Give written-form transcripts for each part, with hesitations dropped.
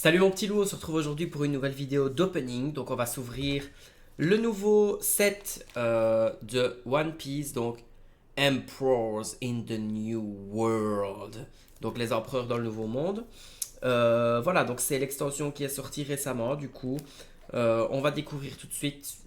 Salut mon petit loup, on se retrouve aujourd'hui pour une nouvelle vidéo d'opening. Donc on va s'ouvrir le nouveau set de One Piece, donc Emperors in the New World. Donc les empereurs dans le nouveau monde. Voilà, donc c'est l'extension qui est sortie récemment. Du coup, on va découvrir tout de suite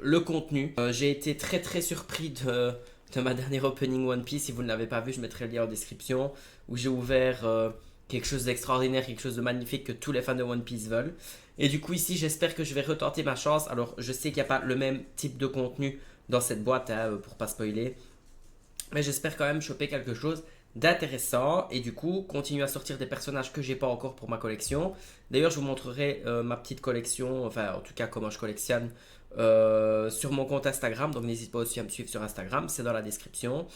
le contenu. J'ai été très très surpris de ma dernière opening One Piece. Si vous ne l'avez pas vu, je mettrai le lien en description. Où j'ai ouvert quelque chose d'extraordinaire, quelque chose de magnifique que tous les fans de One Piece veulent. Et du coup ici, j'espère que je vais retenter ma chance. Alors je sais qu'il n'y a pas le même type de contenu dans cette boîte, hein, pour pas spoiler. Mais j'espère quand même choper quelque chose d'intéressant et du coup continuer à sortir des personnages que j'ai pas encore pour ma collection. D'ailleurs, je vous montrerai ma petite collection, enfin en tout cas comment je collectionne sur mon compte Instagram. Donc n'hésite pas aussi à me suivre sur Instagram, c'est dans la description.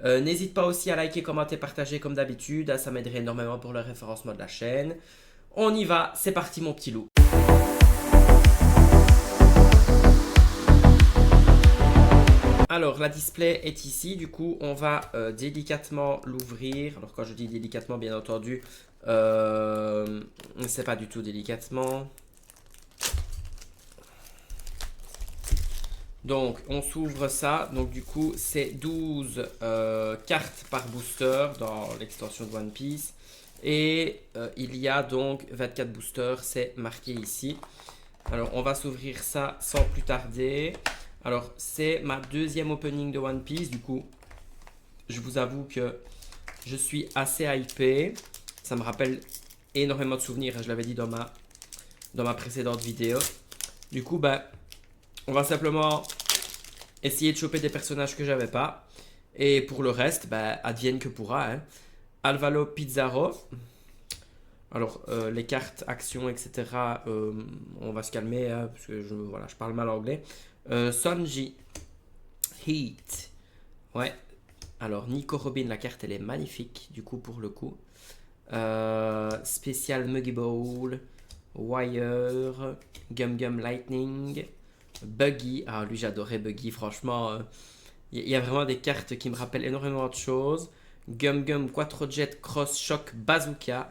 N'hésite pas aussi à liker, commenter, partager comme d'habitude, hein, ça m'aiderait énormément pour le référencement de la chaîne. On y va, c'est parti mon petit loup. Alors, la display est ici. Du coup, on va délicatement l'ouvrir. Alors, quand je dis délicatement, bien entendu, c'est pas du tout délicatement. Donc, on s'ouvre ça. Donc, du coup, c'est 12 cartes par booster dans l'extension de One Piece. Et il y a donc 24 boosters. C'est marqué ici. Alors, on va s'ouvrir ça sans plus tarder. Alors, c'est ma deuxième opening de One Piece. Du coup, je vous avoue que je suis assez hypé. Ça me rappelle énormément de souvenirs. Je l'avais dit dans ma précédente vidéo. Du coup, on va simplement essayer de choper des personnages que j'avais pas. Et pour le reste, advienne que pourra, hein. Alvaro Pizarro. Alors, les cartes, actions, etc. On va se calmer, hein, parce que je parle mal anglais. Sanji. Heat. Ouais. Alors, Nico Robin, la carte, elle est magnifique, du coup, pour le coup. Spécial Muggy Bowl. Wire. Gum Gum Lightning. Buggy. Ah, lui, j'adorais Buggy, franchement. Il y a vraiment des cartes qui me rappellent énormément de choses. Gum Gum Quattrojet Cross Shock Bazooka.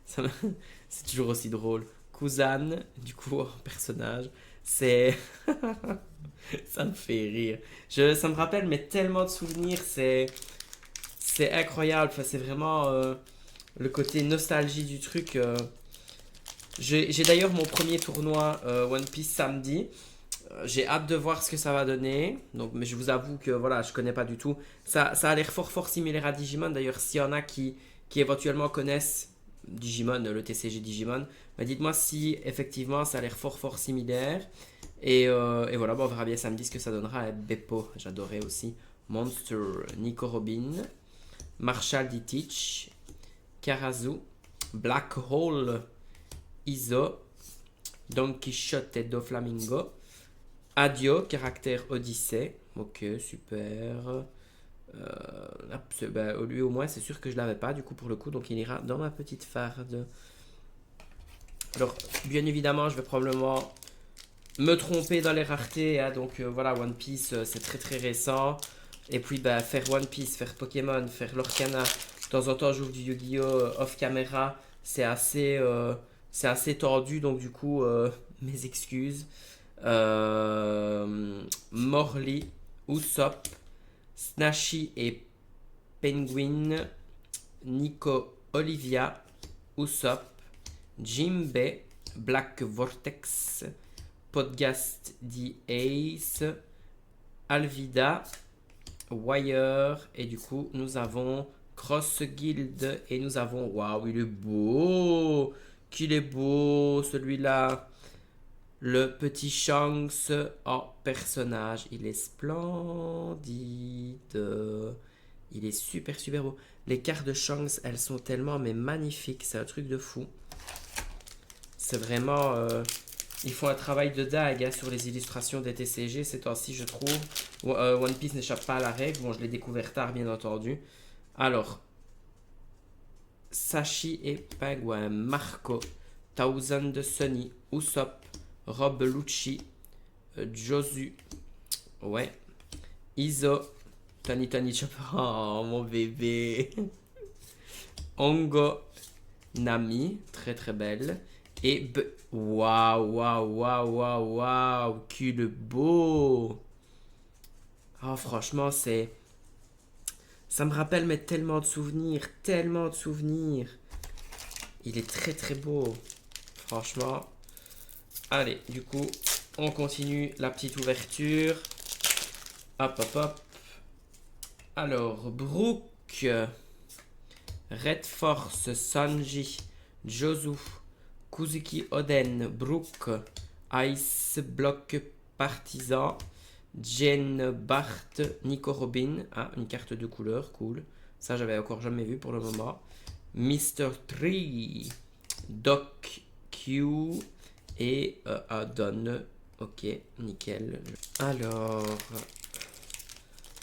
C'est toujours aussi drôle. Kuzan, du coup, en personnage. C'est. Ça me fait rire. Ça me rappelle, mais tellement de souvenirs. C'est incroyable. Enfin, c'est vraiment le côté nostalgie du truc. J'ai d'ailleurs mon premier tournoi One Piece samedi. J'ai hâte de voir ce que ça va donner. Donc, mais je vous avoue que voilà, je connais pas du tout. Ça a l'air fort fort similaire à Digimon. D'ailleurs, s'il y en a qui éventuellement connaissent Digimon, le TCG Digimon, dites-moi si effectivement ça a l'air fort fort similaire. Et voilà, on verra bien samedi ce que ça donnera. Beppo, j'adorais aussi. Monster, Nico Robin, Marshall Ditich, Karazu, Black Hole, Iso, Don Quichotte et Doflamingo, Adio, caractère Odyssée. Ok, super. Lui au moins c'est sûr que je l'avais pas du coup pour le coup, donc il ira dans ma petite farde. Alors bien évidemment je vais probablement me tromper dans les raretés, hein, donc voilà, One Piece c'est très très récent. Et puis faire One Piece, faire Pokémon, faire Lorcana, de temps en temps j'ouvre du Yu-Gi-Oh off caméra, c'est assez tendu, donc du coup mes excuses. Morley, Usopp, Snashy et Penguin, Nico Olivia, Usopp, Jimbe, Black Vortex, Podcast The Ace, Alvida, Wire, et du coup nous avons Cross Guild, et nous avons, waouh, il est beau, qu'il est beau celui-là. Le petit Shanks en personnage, il est splendide. Il est super super beau. Les cartes de Shanks, elles sont tellement mais magnifiques, c'est un truc de fou. C'est vraiment... ils font un travail de dingue, hein, sur les illustrations des TCG ces temps-ci, je trouve. One Piece n'échappe pas à la règle. Bon, je l'ai découvert tard, bien entendu. Alors, Sashi et Penguin, Marco, Thousand de Sunny, Usopp, Rob Lucci, Josu, ouais, Iso, Tani Tani Chopper, oh mon bébé, Ongo, Nami, très très belle. Et waouh, waouh, waouh, waouh, waouh, qu'il beau. Oh, franchement, ça me rappelle mais tellement de souvenirs, tellement de souvenirs. Il est très très beau, franchement. Allez, du coup, on continue la petite ouverture. Hop, hop, hop. Alors, Brooke, Red Force, Sanji, Josu, Kuzuki Oden, Brooke, Ice Block Partisan, Jen Bart, Nico Robin. Ah, une carte de couleur, cool. Ça, j'avais encore jamais vu pour le moment. Mr. Tree, Doc Q et Adon. Ok, nickel. Alors,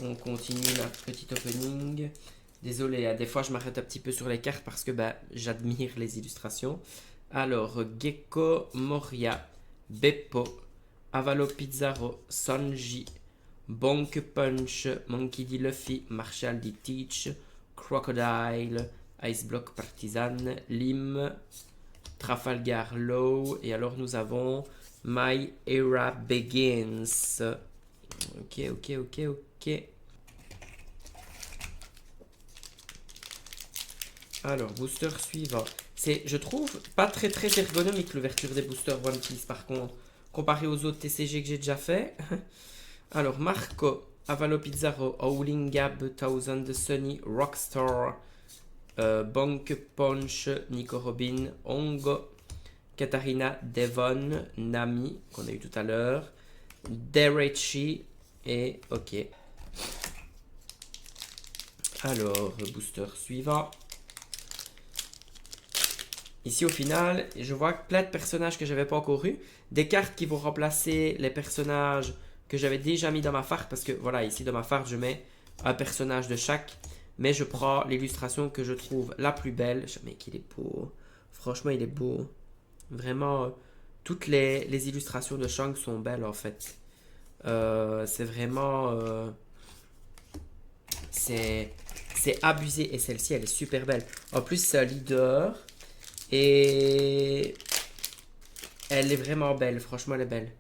on continue la petite opening. Désolé, des fois je m'arrête un petit peu sur les cartes parce que j'admire les illustrations. Alors, Gecko Moria, Beppo, Avalo Pizarro, Sanji, Bonk Punch, Monkey D. Luffy, Marshall D. Teach, Crocodile, Ice Block Partisan, Lim, Trafalgar Law. Et alors nous avons My Era Begins. Ok, ok, ok, ok. Alors, booster suivant. C'est, je trouve, pas très très ergonomique l'ouverture des boosters One Piece par contre, comparé aux autres TCG que j'ai déjà fait. Alors, Marco, Avalo Pizarro, Howling Gab, Thousand Sunny, Rockstar, Bonk Punch, Nico Robin, Hongo, Katarina Devon, Nami, qu'on a eu tout à l'heure, Derechi et ok. Alors, booster suivant. Ici, au final, je vois plein de personnages que j'avais pas encore eu. Des cartes qui vont remplacer les personnages que j'avais déjà mis dans ma farte. Parce que, voilà, ici, dans ma farte, je mets un personnage de chaque. Mais je prends l'illustration que je trouve la plus belle. Mais qu'il est beau. Franchement, il est beau. Vraiment, toutes les illustrations de Shanks sont belles, en fait. C'est vraiment... c'est abusé. Et celle-ci, elle est super belle. En plus, c'est un leader. Et elle est vraiment belle, franchement elle est belle.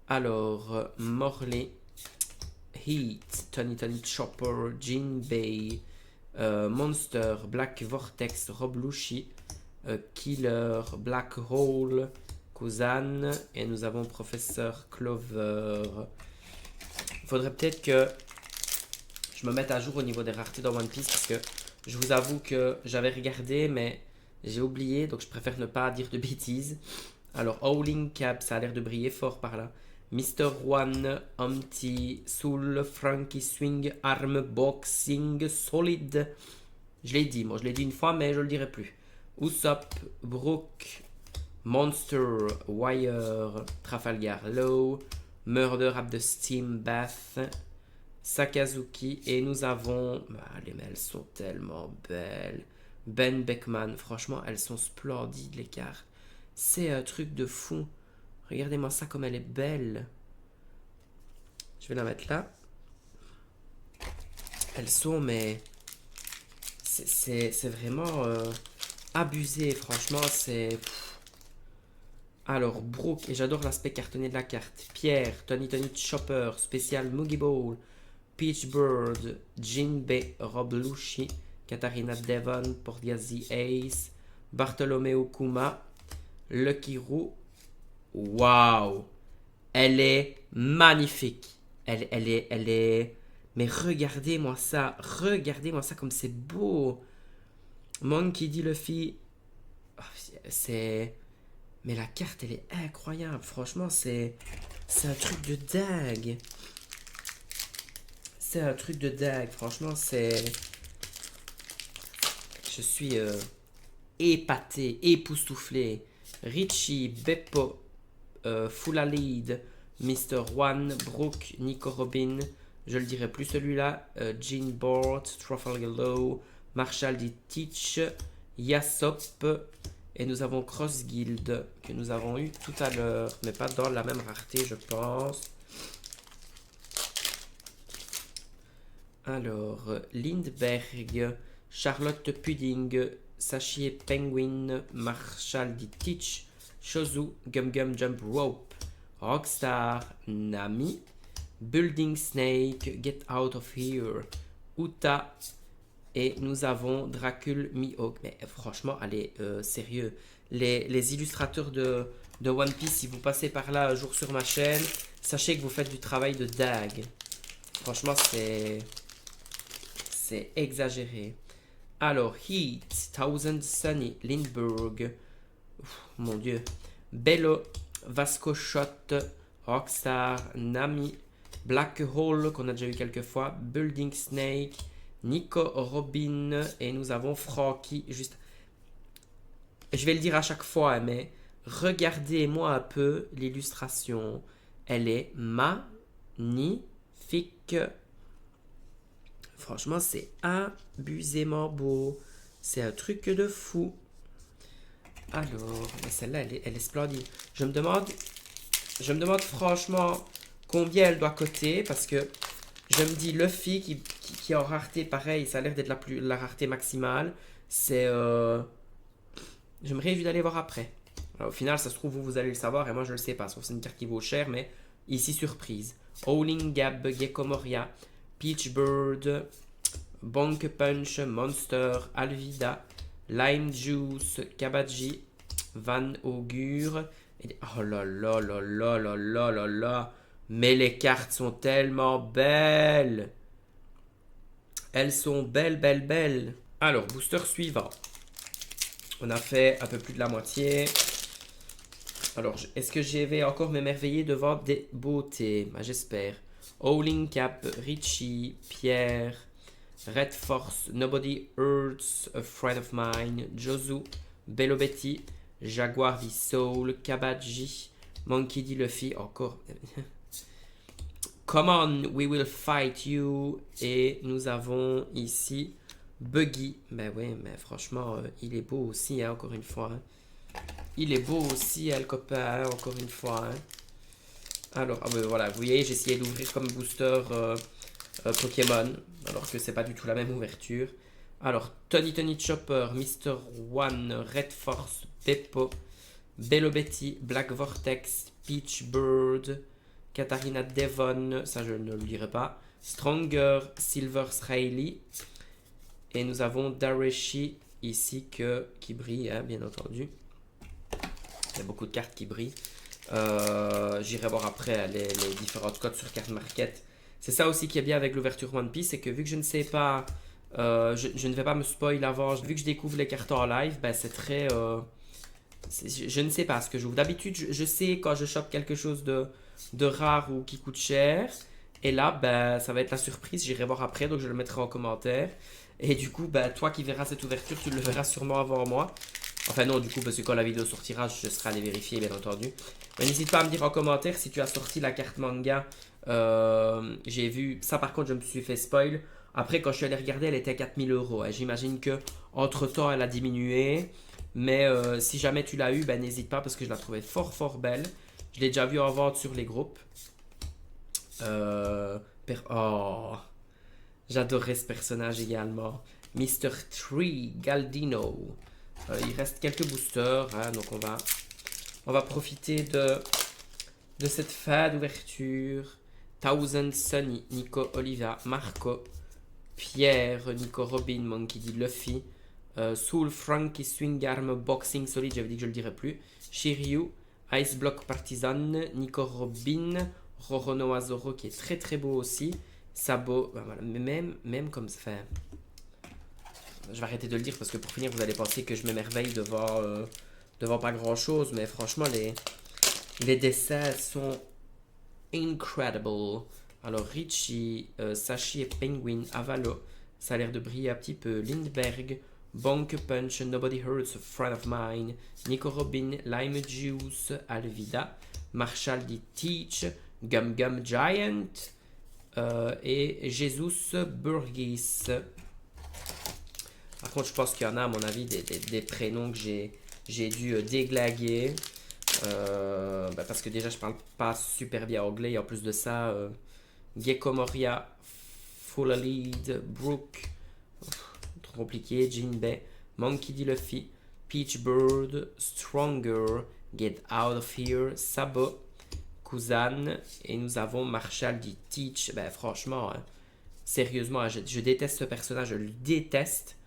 Alors, Morley, Heat, Tony Tony Chopper, Jinbei, Monster, Black Vortex, Rob Lucci, Killer, Black Hole, Kuzan, et nous avons Professeur Clover. Il faudrait peut-être que je me mette à jour au niveau des raretés dans One Piece parce que je vous avoue que j'avais regardé mais j'ai oublié, donc je préfère ne pas dire de bêtises. Alors, Howling Cap, ça a l'air de briller fort par là. Mr. One, Humpty, Soul, Frankie Swing, Arm, Boxing, Solid. Je l'ai dit, moi je l'ai dit une fois, mais je le dirai plus. Usopp, Brook, Monster, Wire, Trafalgar Law, Murder at the Steam Bath, Sakazuki. Et nous avons... les mails sont tellement belles. Ben Beckman, franchement, elles sont splendides les cartes. C'est un truc de fou. Regardez-moi ça comme elle est belle. Je vais la mettre là. Elles sont, mais... C'est vraiment abusé, franchement, c'est... Alors, Brooke, et j'adore l'aspect cartonné de la carte. Pierre, Tony Tony Chopper, spécial Moogie Ball, Peach Bird, Jinbei, Rob Lucci, Katarina Devon, Pordiazzi Ace, Bartolomeo Kuma, Lucky Roux. Waouh! Elle est magnifique. Elle est... Mais regardez-moi ça. Regardez-moi ça comme c'est beau. Monkey D. Luffy. Oh, c'est... Mais la carte, elle est incroyable. Franchement, c'est un truc de dingue. C'est un truc de dingue. Franchement, c'est... Je suis épaté, époustouflé. Richie, Beppo, Full Lead, Mr. One, Brooke, Nico Robin, je le dirai plus celui-là, Jean Bort, Trafalgar Law, Marshall D. Teach, Yasop, et nous avons Cross Guild que nous avons eu tout à l'heure, mais pas dans la même rareté, je pense. Alors, Lindbergh, Charlotte Pudding, Sachi Penguin, Marshall dit Teach, Shozu, Gum Gum Jump Rope, Rockstar, Nami, Building Snake, Get Out of Here, Uta, et nous avons Dracul Mihawk. Mais franchement, allez, sérieux, les illustrateurs de One Piece, si vous passez par là un jour sur ma chaîne, sachez que vous faites du travail de dingue. Franchement, c'est exagéré. Alors, Heat, Thousand Sunny, Lindbergh, mon dieu, Bello, Vasco Shot, Rockstar, Nami, Black Hole, qu'on a déjà eu quelques fois, Building Snake, Nico Robin, et nous avons Frankie, juste... Je vais le dire à chaque fois, mais regardez-moi un peu l'illustration. Elle est magnifique. Franchement, c'est abusément beau. C'est un truc de fou. Alors, celle-là, elle est splendide. Je me demande franchement combien elle doit coûter parce que je me dis Luffy qui est en rareté pareil, ça a l'air d'être la rareté maximale. C'est je me réjouis d'aller voir après. Alors, au final, ça se trouve vous allez le savoir et moi je le sais pas. Sauf que c'est une carte qui vaut cher, mais ici surprise. Howling Gab, Gecko Moria, Peach Bird, Bonk Punch, Monster, Alvida, Lime Juice, Kabaji, Van Augure. Oh là là là là là là là là. Mais les cartes sont tellement belles. Elles sont belles, belles, belles. Alors, booster suivant. On a fait un peu plus de la moitié. Alors, est-ce que je vais encore m'émerveiller devant des beautés? J'espère. Howling Cap, Richie, Pierre, Red Force, Nobody Hurts, A Friend of Mine, Jozu, Bello Betty, Jaguar V Soul, Kabaji, Monkey D. Luffy, encore. Come on, we will fight you. Et nous avons ici Buggy. Ben oui, mais franchement, il est beau aussi, hein, encore une fois. Hein. Il est beau aussi, hein, le copain, hein, encore une fois. Hein. Alors, ben voilà, vous voyez, j'ai essayé d'ouvrir comme booster Pokémon, alors que c'est pas du tout la même ouverture. Alors, Tony Chopper, Mr. One, Red Force, Beppo, Bello Betty, Black Vortex, Peach Bird, Katarina Devon, ça je ne le dirai pas, Stronger, Silver Riley, et nous avons Dareshi ici qui brille, hein, bien entendu. Il y a beaucoup de cartes qui brillent. J'irai voir après les différentes codes sur carte market. C'est ça aussi qui est bien avec l'ouverture One Piece, c'est que vu que je ne sais pas, je ne vais pas me spoil avant, vu que je découvre les cartes en live, ben c'est très... je ne sais pas ce que j'ouvre. D'habitude, je sais quand je chope quelque chose de rare ou qui coûte cher. Et là, ben, ça va être la surprise. J'irai voir après, donc je le mettrai en commentaire. Et du coup, ben, toi qui verras cette ouverture, tu le verras sûrement avant moi. Enfin non, du coup, parce que quand la vidéo sortira, je serai allé vérifier, bien entendu. Mais n'hésite pas à me dire en commentaire si tu as sorti la carte manga. J'ai vu... Ça, par contre, je me suis fait spoil. Après, quand je suis allé regarder, elle était à 4000 euros. Hein. J'imagine que entre temps elle a diminué. Mais si jamais tu l'as eu, ben, n'hésite pas parce que je la trouvais fort, fort belle. Je l'ai déjà vue en vente sur les groupes. Oh, j'adorais ce personnage également. Mr. Tree Galdino. Il reste quelques boosters, hein, donc on va profiter de cette fin d'ouverture. Thousand Sunny, Nico Oliva, Marco, Pierre, Nico Robin, Monkey D. Luffy, Soul, Frankie, Swing Arm, Boxing Solid, j'avais dit que je le dirais plus. Shiryu, Ice Block Partisan, Nico Robin, Rorono Azoro qui est très très beau aussi. Sabo, ben voilà, même comme ça. Enfin, je vais arrêter de le dire parce que pour finir vous allez penser que je m'émerveille devant pas grand chose, mais franchement les dessins sont incredible. Alors Richie, Sashi et Penguin, Avalo, ça a l'air de briller un petit peu. Lindbergh, Bonk Punch, Nobody Hurts, A Friend of Mine, Nico Robin, Lime Juice, Alvida, Marshall D. Teach, Gum Gum Giant et Jesus Burgis. Par contre, je pense qu'il y en a, à mon avis, des prénoms que j'ai dû déglaguer. Parce que déjà, je parle pas super bien anglais. Et en plus de ça, Gecko Moria, Full Lead, Brooke, trop compliqué, Jinbei, Monkey D. Luffy, Peach Bird, Stronger, Get Out of Here, Sabo, Kuzan, et nous avons Marshall D. Teach. Ben franchement, hein, sérieusement, hein, je déteste ce personnage, je le déteste.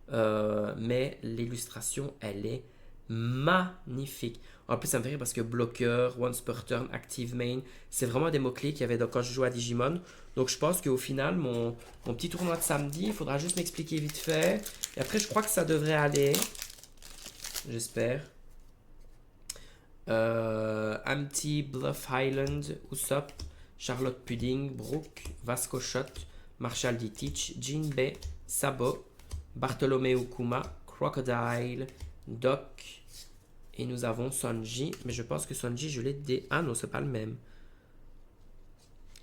Mais l'illustration, elle est magnifique. En plus, ça me fait rire parce que bloqueur, once per turn, active main, c'est vraiment des mots-clés qu'il y avait quand je jouais à Digimon. Donc je pense qu'au final, mon petit tournoi de samedi, il faudra juste m'expliquer vite fait. Et après, je crois que ça devrait aller. J'espère. Amty, Bluff Highland, Usopp, Charlotte Pudding, Brooke, Vasco Shot, Marshall D. Teach, Jinbei, Sabo, Bartholomew Kuma, Crocodile, Doc, et nous avons Sonji, mais je pense que Sonji, je l'ai dé... Ah non, c'est pas le même.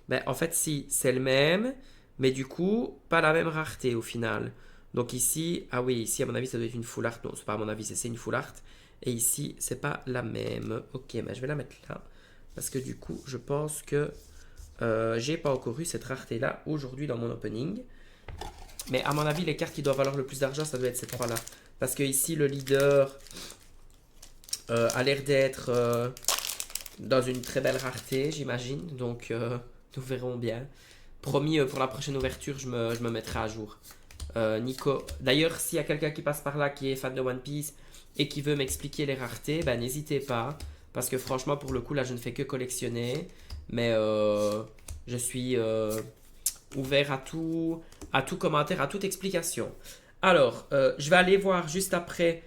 Ben, en fait, si, c'est le même, mais du coup, pas la même rareté au final. Donc ici, ah oui, ici, à mon avis, ça doit être une full art. Non, c'est pas à mon avis, c'est une full art. Et ici, c'est pas la même. Ok, ben, je vais la mettre là. Parce que du coup, je pense que j'ai pas encore eu cette rareté-là aujourd'hui dans mon opening. Mais à mon avis, les cartes qui doivent valoir le plus d'argent, ça doit être ces trois-là. Parce que ici, le leader a l'air d'être dans une très belle rareté, j'imagine. Donc, nous verrons bien. Promis, pour la prochaine ouverture, je me mettrai à jour. Nico, d'ailleurs, s'il y a quelqu'un qui passe par là, qui est fan de One Piece et qui veut m'expliquer les raretés, ben, n'hésitez pas. Parce que franchement, pour le coup, là, je ne fais que collectionner. Mais je suis ouvert à tout commentaire, à toute explication. Alors, je vais aller voir juste après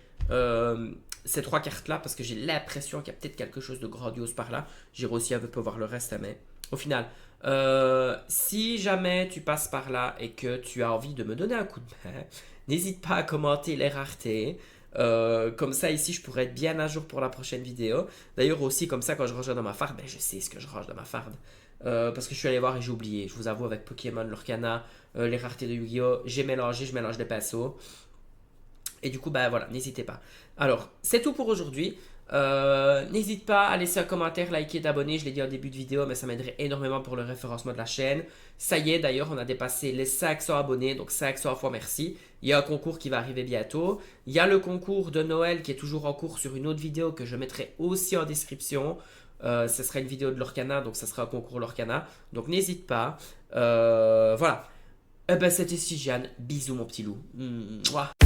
ces trois cartes-là parce que j'ai l'impression qu'il y a peut-être quelque chose de grandiose par là. J'irai aussi un peu voir le reste, mais au final, si jamais tu passes par là et que tu as envie de me donner un coup de main, n'hésite pas à commenter les raretés. Comme ça ici je pourrais être bien à jour pour la prochaine vidéo. D'ailleurs aussi comme ça quand je range dans ma farde, ben, je sais ce que je range dans ma farde. Parce que je suis allé voir et j'ai oublié. Je vous avoue avec Pokémon, Lorcana, les raretés de Yu-Gi-Oh! Je mélange les pinceaux. Et du coup ben voilà, n'hésitez pas. Alors c'est tout pour aujourd'hui. N'hésite pas à laisser un commentaire, liker, t'abonner. Je l'ai dit en début de vidéo, mais ça m'aiderait énormément pour le référencement de la chaîne. Ça y est, d'ailleurs, on a dépassé les 500 abonnés, donc 500 fois merci. Il y a un concours qui va arriver bientôt. Il y a le concours de Noël qui est toujours en cours sur une autre vidéo que je mettrai aussi en description. Ce sera une vidéo de Lorcana, donc ça sera un concours Lorcana. Donc n'hésite pas. Voilà. Eh ben, c'était Sijan. Bisous, mon petit loup. Mouah.